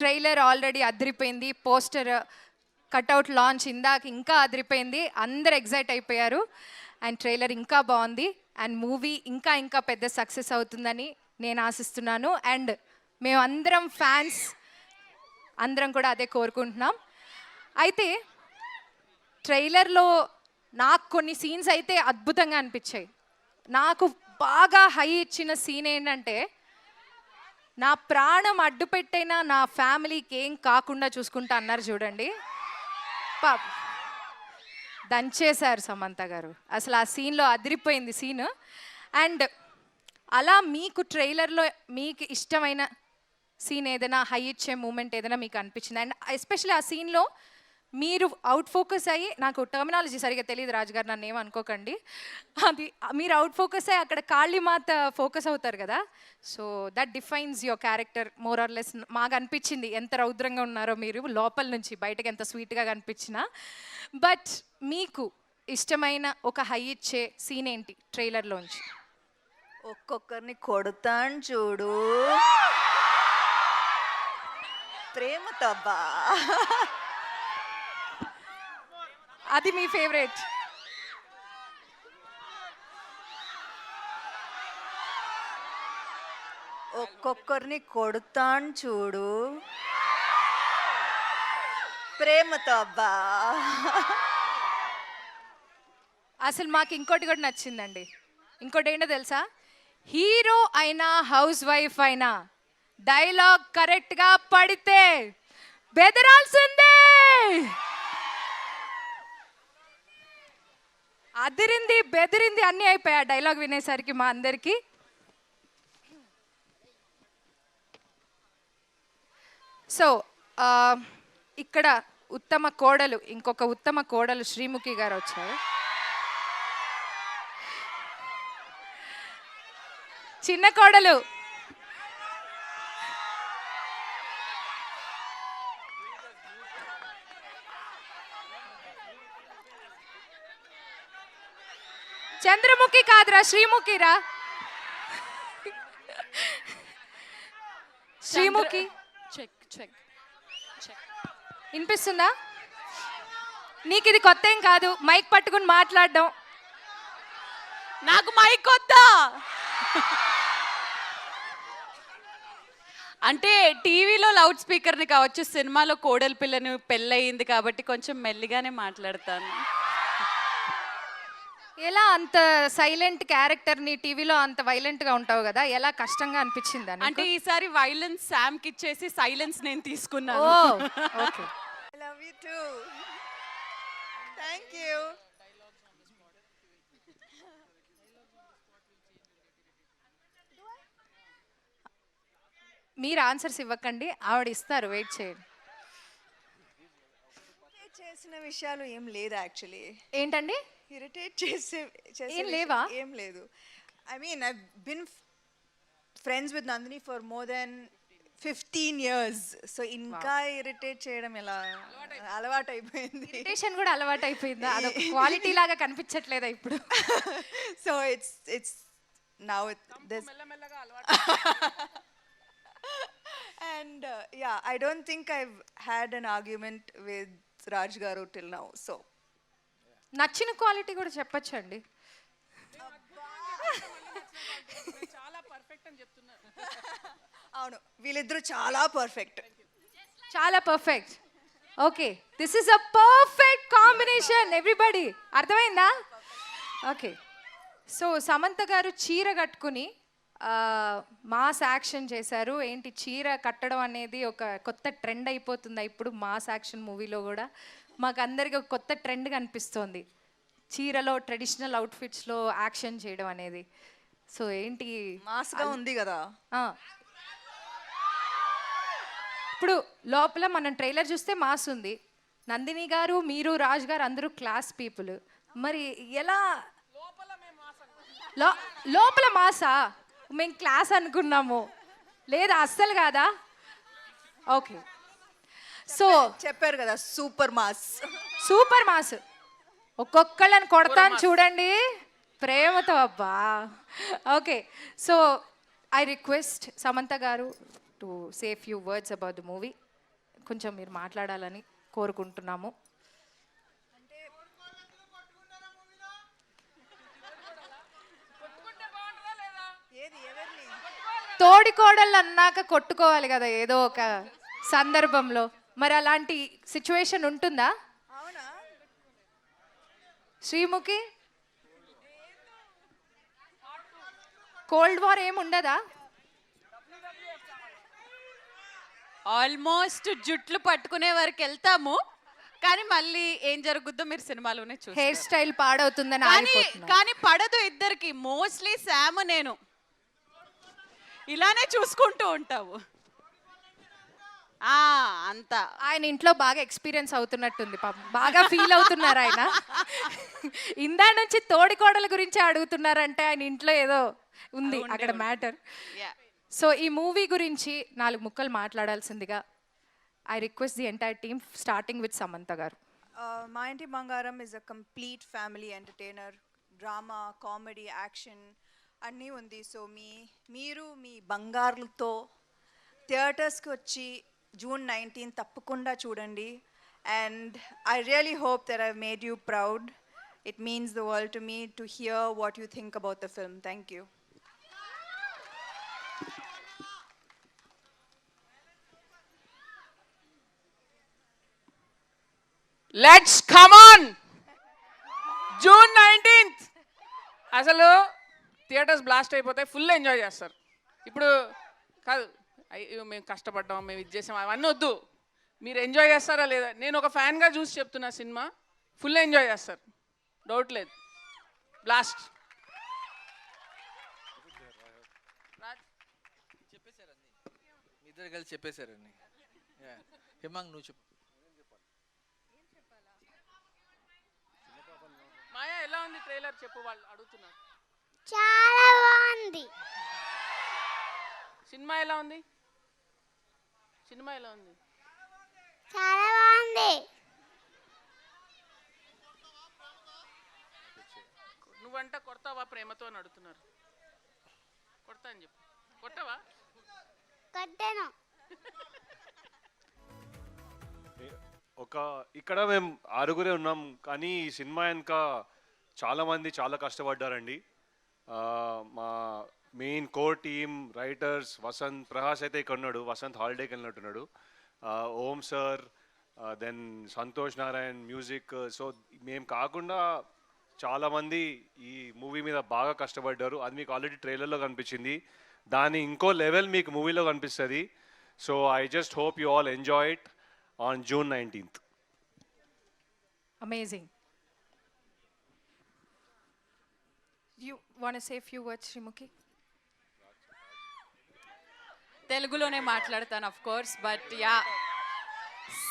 Trailer already అదిరిపోయింది. Poster cutout launch ఇందాక ఇంకా అదిరిపోయింది. అందరు ఎగ్జైట్ అయిపోయారు. అండ్ ట్రైలర్ ఇంకా బాగుంది. అండ్ మూవీ ఇంకా ఇంకా పెద్ద సక్సెస్ అవుతుందని నేను ఆశిస్తున్నాను. అండ్ మేమందరం ఫ్యాన్స్ అందరం కూడా అదే కోరుకుంటున్నాం. అయితే ట్రైలర్లో నాకు కొన్ని సీన్స్ అయితే అద్భుతంగా అనిపించాయి. నాకు బాగా హై ఇచ్చిన సీన్ ఏంటంటే, నా ప్రాణం అడ్డు పెట్టైనా నా ఫ్యామిలీకి ఏం కాకుండా చూసుకుంటా అన్నారు చూడండి. పాప దంచేశారు సమంత గారు. అసలు ఆ సీన్లో అదిరిపోయింది సీన్. అండ్ అలా మీకు ట్రైలర్లో మీకు ఇష్టమైన సీన్ ఏదైనా హై ఇచ్చే మూమెంట్ ఏదైనా మీకు అనిపించింది? అండ్ ఎస్పెషల్లీ ఆ సీన్లో మీరు అవుట్ ఫోకస్ అయ్యి, నాకు టర్మినాలజీ సరిగా తెలియదు రాజుగారు, నన్ను ఏమనుకోకండి. అది మీరు అవుట్ ఫోకస్ అయ్యి అక్కడ కాళీమాత ఫోకస్ అవుతారు కదా. So that defines your character more or less. మాకు అనిపించింది ఎంత రౌద్రంగా ఉన్నారో మీరు, లోపల నుంచి బయటకు ఎంత స్వీట్గా కనిపించినా. బట్ మీకు ఇష్టమైన ఒక హై ఇచ్చే సీన్ ఏంటి ట్రైలర్లోంచి? ఒక్కొక్కరిని కొడతాను చూడు, ప్రేమతో అబ్బా. అది మీ ఫేవరెట్? ఒక్కొక్కరిని కొడతాను చూడు, ప్రేమతో అబ్బా. అసలు మాకు ఇంకోటి కూడా నచ్చిందండి. ఇంకోటి ఏంటో తెలుసా? హీరో అయినా హౌస్ వైఫ్ అయినా డైలాగ్ కరెక్ట్గా పడితే బెదరాల్సిందే. అదిరింది బెదిరింది అన్నీ అయిపోయా డైలాగ్ వినేసరికి మా అందరికీ. సో ఇక్కడ ఉత్తమ కోడలు, ఇంకొక ఉత్తమ కోడలు శ్రీముఖి గారు వచ్చారు. చిన్న కోడలు చంద్రముఖి కాదురా, శ్రీముఖిరా. శ్రీముఖి వినిపిస్తుందా? నీకు ఇది కొత్త ఏం కాదు, మైక్ పట్టుకుని మాట్లాడడం. నాకు మైక్ వద్దా? అంటే టీవీలో లౌడ్ స్పీకర్ని కావచ్చు, సినిమాలో కోడలి పిల్లని పెళ్ళయింది కాబట్టి కొంచెం మెల్లిగానే మాట్లాడతాను. ఎలా అంత సైలెంట్ క్యారెక్టర్ని టీవీలో అంత వైలెంట్గా ఉంటావు కదా, ఎలా కష్టంగా అనిపించింది? అంటే ఈసారి వైలెన్స్ శామ్కి ఇచ్చేసి సైలెన్స్ నేను తీసుకున్నాను. Okay. I love you too. Thank you. మీరు ఆన్సర్స్ ఇవ్వకండి, ఆవిడ ఇస్తారు, వెయిట్ చేయండి. చేసిన విషయాలు ఏం లేదు యాక్చువల్లీ. ఏంటండి? ఇరిటేట్ చేసే ఏం లేవా? ఏం లేదు. I mean I been friends with Nandini for more than 15 years. So ఇంకా ఇరిటేట్ చేయడం ఎలా అలవాటు అయిపోయింది. ఇరిటేషన్ కూడా అలవాటు అయిపోయిందా? అదొక క్వాలిటీ లాగా కనిపించట్లేదా ఇప్పుడు? So it's now this and yeah, I don't think I've had an argument with Raj Garu till now. So నచ్చిన క్వాలిటీ కూడా చెప్పొచ్చండి. అవును, వీళ్ళిద్దరూ చాలా పర్ఫెక్ట్. చాలా perfect. Okay, this is a perfect combination everybody. అర్థమైందా? ఓకే. సో సమంత గారు చీర కట్టుకుని మాస్ యాక్షన్ చేశారు. ఏంటి, చీర కట్టడం అనేది ఒక కొత్త ట్రెండ్ అయిపోతుంది ఇప్పుడు మాస్ యాక్షన్ మూవీలో కూడా. మాకు అందరికీ ఒక కొత్త ట్రెండ్ కనిపిస్తోంది, చీరలో ట్రెడిషనల్ అవుట్ఫిట్స్లో యాక్షన్ చేయడం అనేది. సో ఏంటి, మాస్గా ఉంది కదా. ఇప్పుడు లోపల మనం ట్రైలర్ చూస్తే మాస్ ఉంది. నందిని గారు, మీరు, రాజ్ గారు అందరూ క్లాస్ పీపుల్. మరి ఎలా లోపల మాసా? మేము క్లాస్ అనుకున్నాము, లేదా అస్సలు కాదా? ఓకే. సో చెప్పారు కదా, సూపర్ మాస్. Super mass. ఒక్కొక్కళ్ళని కొడతాను చూడండి ప్రేమతో అబ్బా. Okay, so I request Samantha garu to say few words about the movie. కొంచెం మీరు మాట్లాడాలని కోరుకుంటున్నాము. ఏది ఎవరిని తోడి కోడళ్ళు అన్నాక కొట్టుకోవాలి కదా ఏదో ఒక సందర్భంలో. మరి అలాంటి సిచ్యువేషన్ ఉంటుందా అవునా శ్రీముఖి? కోల్డ్ వార్ ఏమి ఉండదా? ఆల్మోస్ట్ జుట్లు పట్టుకునే వరకు వెళ్తాము, కానీ మళ్ళీ ఏం జరుగుద్దో మీరు సినిమాలోనే చూస్తారు. హెయిర్ స్టైల్ పాడవుతుందని కానీ ఆగిపోతున్నా. కానీ పడదు ఇద్దరికి. మోస్ట్లీ శామ్ నేను ఇలానే చూసుకుంటూ ఉంటావు. అంతా ఆయన ఇంట్లో బాగా ఎక్స్పీరియన్స్ అవుతున్నట్టుంది పాపం, బాగా ఫీల్ అవుతున్నారు ఆయన. ఇందా నుంచి తోడి కోడల గురించి అడుగుతున్నారంటే ఆయన ఇంట్లో ఏదో ఉంది అక్కడ మ్యాటర్. Yeah. సో ఈ మూవీ గురించి 4 ముక్కలు మాట్లాడాల్సిందిగా I request the entire team starting with Samantha garu. Maa Inti Bangaram is a complete family entertainer. Drama, comedy, action అన్నీ ఉంది. సో మీరు మీ బంగారులతో థియేటర్స్కి వచ్చి June 19 తప్పకుండా చూడండి. And I really hope that I made you proud. It means the world to me to hear what you think about the film. Thank you. Let's come on June 19th అసలు theatres blast అయిపోతాయి, full enjoy చేస్తారు. ఇప్పుడు కాదు అయ్యో మేము కష్టపడ్డాం, మేము ఇది చేసాం, అవన్నీ వద్దు. మీరు ఎంజాయ్ చేస్తారా లేదా? నేను ఒక ఫ్యాన్గా చూసి చెప్తున్నా, సినిమా ఫుల్ ఎంజాయ్ చేస్తారు, డౌట్ లేదు. బ్లాస్ట్. చెప్పేశారండి, మీ ఇద్దరు కలిసి చెప్పేశారండి. హిమాంగ్ నువ్వు చెప్పు. మాయా ఎలా ఉంది ట్రైలర్ చెప్పు, వాళ్ళు అడుగుతున్నారు. చాలా బాగుంది. సినిమా ఎలా ఉంది? సినిమా ఎలా ఉంది? చాలా బాగుంది. నువ్వంట కొడతావా ప్రేమతో అని అడుగుతున్నారు. కొడతా అని చెప్పు. కొట్టవా? కొట్టాను. ఇక్కడ మేము 6గురే ఉన్నాం, కానీ ఈ సినిమా వెనుక చాలామంది చాలా కష్టపడ్డారండి. మా main core team, writers, Vasanth Prahas అయితే ఇక్కడ ఉన్నాడు, వసంత్ హాలిడేకి వెళ్ళినట్టున్నాడు. Om sir, then Santhosh Narayan music. So మేము కాకుండా చాలామంది ఈ మూవీ మీద బాగా కష్టపడ్డారు. అది మీకు ఆల్రెడీ ట్రైలర్లో కనిపించింది, దాని ఇంకో లెవెల్ మీకు మూవీలో కనిపిస్తుంది. So I just hope you all enjoy it on June 19th. Amazing. You want to say a few words, Srimukhi? తెలుగులోనే మాట్లాడతాను of course, but yeah,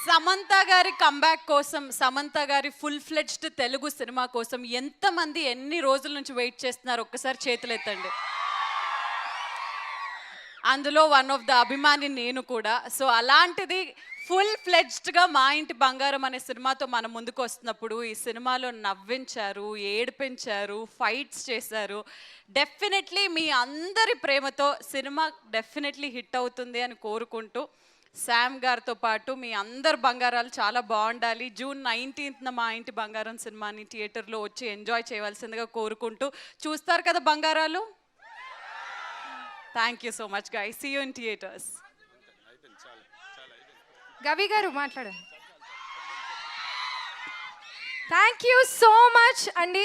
Samantha గారి కంబ్యాక్ కోసం, సమంత గారి ఫుల్ ఫ్లెడ్జ్డ్ తెలుగు సినిమా కోసం ఎంతమంది ఎన్ని రోజుల నుంచి వెయిట్ చేస్తున్నారు ఒక్కసారి చేతులు ఎత్తండి. అందులో వన్ ఆఫ్ ద అభిమాని నేను కూడా. సో అలాంటిది ఫుల్ ఫ్లెడ్జ్డ్గా మా ఇంటి బంగారం అనే సినిమాతో మన ముందుకు వస్తున్నప్పుడు ఈ సినిమాలో నవ్వించారు, ఏడిపించారు, ఫైట్స్ చేశారు. డెఫినెట్లీ మీ అందరి ప్రేమతో సినిమా డెఫినెట్లీ హిట్ అవుతుంది అని కోరుకుంటూ, శామ్ గారితో పాటు మీ అందరు బంగారాలు చాలా బాగుండాలి. June 19th మా ఇంటి బంగారం సినిమాని థియేటర్లో వచ్చి ఎంజాయ్ చేయవలసిందిగా కోరుకుంటూ, చూస్తారు కదా బంగారాలు. Thank you so much guys, see you in theatres. గవి గారు మాట్లాడండి. థ్యాంక్ యూ సో మచ్ అండి.